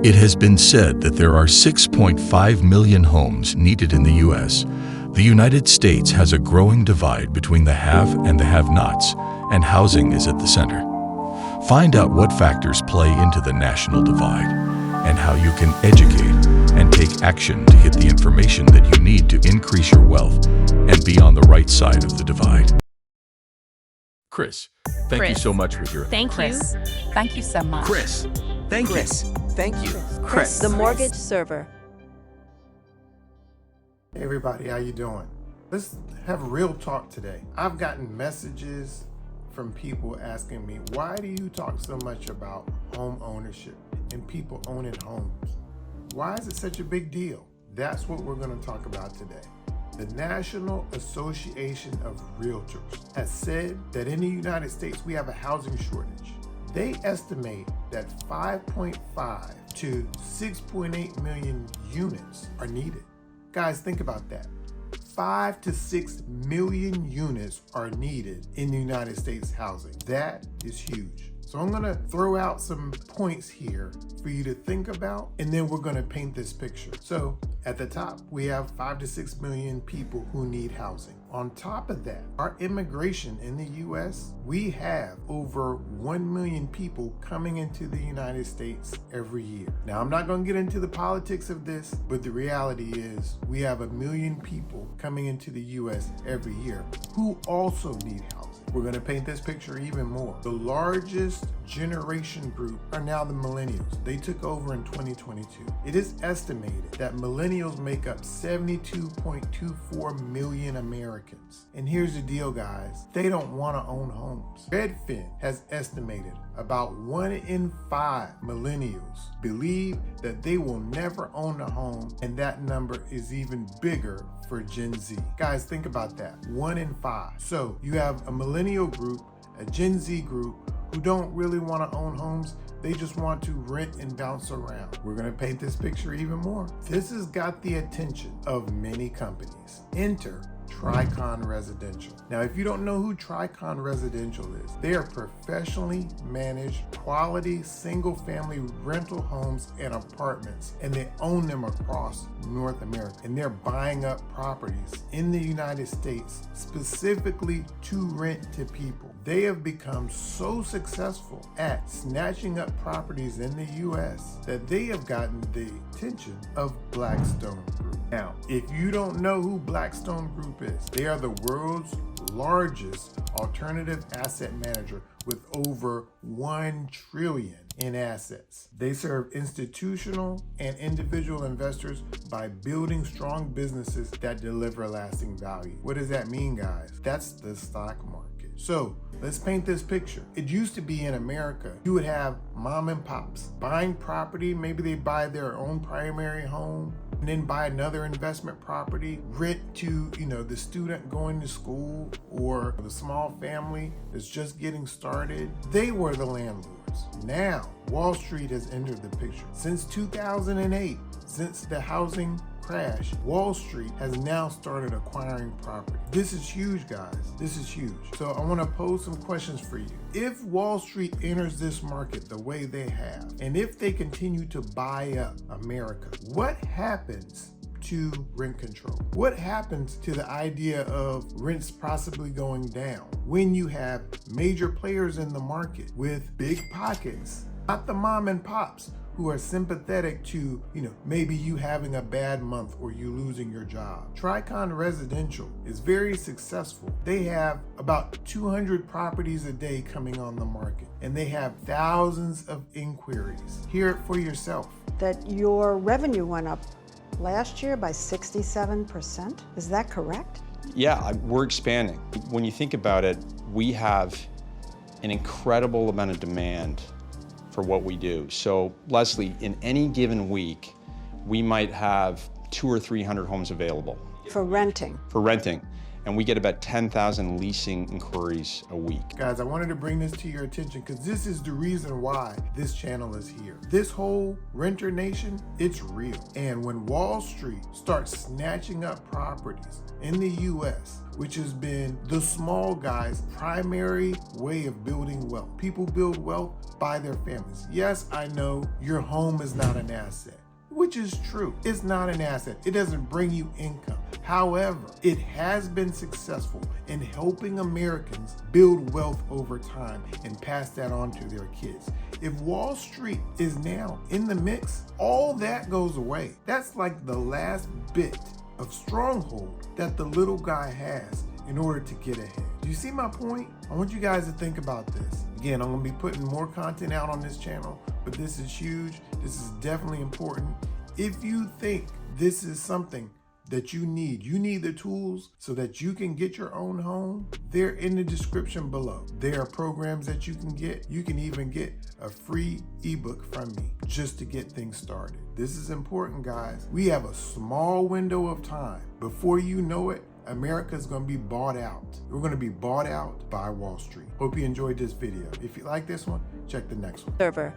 It has been said that there are 6.5 million homes needed in the U.S. The United States has a growing divide between the have and the have-nots, and housing is at the center. Find out what factors play into the national divide and how you can educate and take action to get the information that you need to increase your wealth and be on the right side of the divide. Chris, thank you so much for your... Thank you. Thank you so much. Chris, thank you. Thank you. Chris. The MortgageServer. Hey everybody, how you doing? Let's have a real talk today. I've gotten messages from people asking me, why do you talk so much about home ownership and people owning homes? Why is it such a big deal? That's what we're going to talk about today. The National Association of Realtors has said that in the United States we have a housing shortage. They estimate that 5.5 to 6.8 million units are needed. Guys, think about that. 5 to 6 million units are needed in the United States housing. That is huge. So I'm gonna throw out some points here for you to think about, and then we're gonna paint this picture. So at the top, we have 5 to 6 million people who need housing. On top of that, our immigration in the US, we have over 1 million people coming into the United States every year. Now, I'm not gonna get into the politics of this, but the reality is we have 1 million people coming into the US every year who also need housing. We're gonna paint this picture even more. The largest generation group are now the millennials. They took over in 2022. It is estimated that millennials make up 72.24 million Americans. And here's the deal, guys. They don't wanna own homes. Redfin has estimated about 1 in 5 millennials believe that they will never own a home, and that number is even bigger for Gen Z. Guys, think about that, 1 in 5. So you have a millennial group, a Gen Z group who don't really want to own homes. They just want to rent and bounce around. We're going to paint this picture even more. This has got the attention of many companies. Enter Tricon Residential. Now, if you don't know who Tricon Residential is, they are professionally managed, quality, single-family rental homes and apartments, and they own them across North America. And they're buying up properties in the United States specifically to rent to people. They have become so successful at snatching up properties in the US that they have gotten the attention of Blackstone Group. Now, if you don't know who Blackstone Group is, they are the world's largest alternative asset manager with over 1 trillion in assets. They serve institutional and individual investors by building strong businesses that deliver lasting value. What does that mean, guys? That's the stock market. So let's paint this picture. It used to be in America, you would have mom and pops buying property. Maybe they buy their own primary home and then buy another investment property, rent to, the student going to school or the small family that's just getting started. They were the landlords. Now, Wall Street has entered the picture. Since 2008, since the housing crash, Wall Street has now started acquiring property. This is huge, guys. This is huge. So I want to pose some questions for you. If Wall Street enters this market the way they have, and if they continue to buy up America, what happens to rent control? What happens to the idea of rents possibly going down when you have major players in the market with big pockets, not the mom and pops who are sympathetic to, maybe you having a bad month or you losing your job? Tricon Residential is very successful. They have about 200 properties a day coming on the market, and they have thousands of inquiries. Hear it for yourself. That your revenue went up last year by 67%. Is that correct? Yeah, we're expanding. When you think about it, we have an incredible amount of demand for what we do. So Leslie, in any given week, we might have 200 or 300 homes available. For renting. For renting. and we get about 10,000 leasing inquiries a week. Guys, I wanted to bring this to your attention because this is the reason why this channel is here. This whole renter nation, it's real. And when Wall Street starts snatching up properties in the US, which has been the small guy's primary way of building wealth. People build wealth by their families. Yes, I know your home is not an asset, which is true. It's not an asset. It doesn't bring you income. However, it has been successful in helping Americans build wealth over time and pass that on to their kids. If Wall Street is now in the mix, all that goes away. That's like the last bit of stronghold that the little guy has in order to get ahead. Do you see my point? I want you guys to think about this. Again, I'm gonna be putting more content out on this channel, but this is huge. This is definitely important. If you think this is something that you need the tools so that you can get your own home, they're in the description below. There are programs that you can get. You can even get a free ebook from me just to get things started. This is important, guys. We have a small window of time. Before you know it, America is going to be bought out. We're going to be bought out by Wall Street. Hope you enjoyed this video. If you like this one, check the next one. Server.